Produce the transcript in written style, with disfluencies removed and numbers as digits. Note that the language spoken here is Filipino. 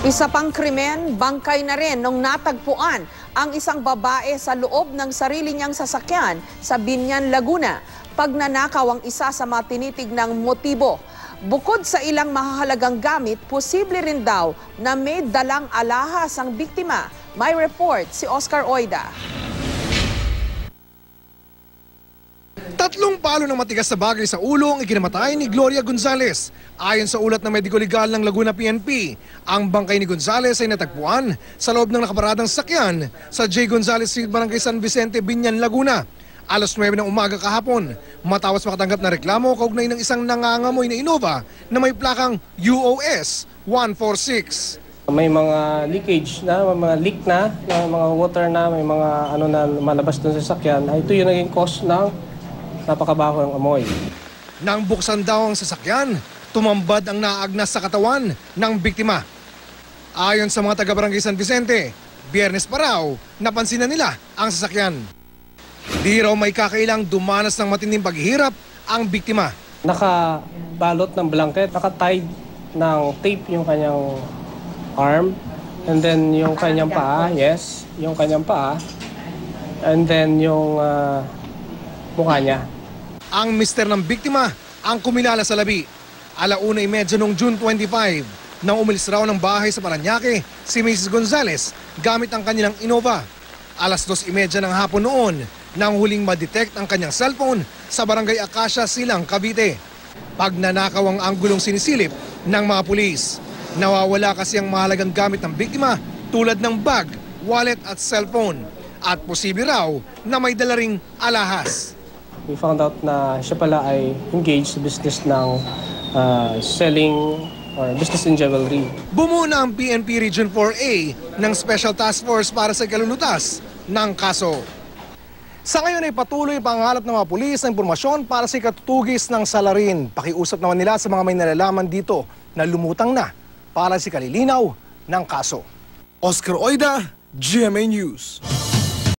Isa pang krimen, bangkay na rin nung natagpuan ang isang babae sa loob ng sarili niyang sasakyan sa Binyan, Laguna. Pagnanakaw ang isa sa mga tinitignang motibo. Bukod sa ilang mahahalagang gamit, posible rin daw na may dalang alahas ang biktima. May report si Oscar Oida. Tatlong palo ng matigas na bagay sa ulo ang ikinamatay ni Gloria Gonzales. Ayon sa ulat ng mediko legal ng Laguna PNP, ang bangkay ni Gonzales ay natagpuan sa loob ng nakaparadang sasakyan sa J. Gonzales Street, Barangay San Vicente, Binyan, Laguna. Alas 9 ng umaga kahapon, matapos makatanggap na reklamo kaugnay ng isang nangangamoy na Innova na may plakang UOS 146. May mga leakage na, may mga leak na, mga water na, may mga ano na malabas doon sa sasakyan. Ito yung naging cause ng napakabaho ng amoy. Nang buksan daw ang sasakyan, tumambad ang naagnas sa katawan ng biktima. Ayon sa mga taga-Barangay San Vicente, Biyernes pa raw, napansin na nila ang sasakyan. Di raw may kakailang dumanas ng matinding paghihirap ang biktima. Nakabalot ng blanket, nakatied ng tape yung kanyang arm, and then yung kanyang paa, yes, yung kanyang paa, and then yung mukha niya. Ang mister ng biktima ang kumilala sa labi. 1:30 noong June 25, nang umalis raw ng bahay sa Parañaque si Mrs. Gonzales gamit ang kanilang Innova. 2:30 ng hapon noon nang huling ma-detect ang kanyang cellphone sa Barangay Acacia, Silang, Cavite. Pagnanakaw ang anggulong sinisilip ng mga pulis. Nawawala kasi ang mahalagang gamit ng biktima tulad ng bag, wallet at cellphone. At posible raw na may dala ring alahas. We found out na siya pala ay engaged sa business ng selling or business in jewelry. Bumuo na ang PNP Region 4A ng Special Task Force para sa kalulutas ng kaso. Sa ngayon ay patuloy pangangalap ng mga pulis ng impormasyon para sa ikatutugis ng salarin. Pakiusap naman nila sa mga may nalalaman dito na lumutang na para sa kalilinaw ng kaso. Oscar Oida, GMA News.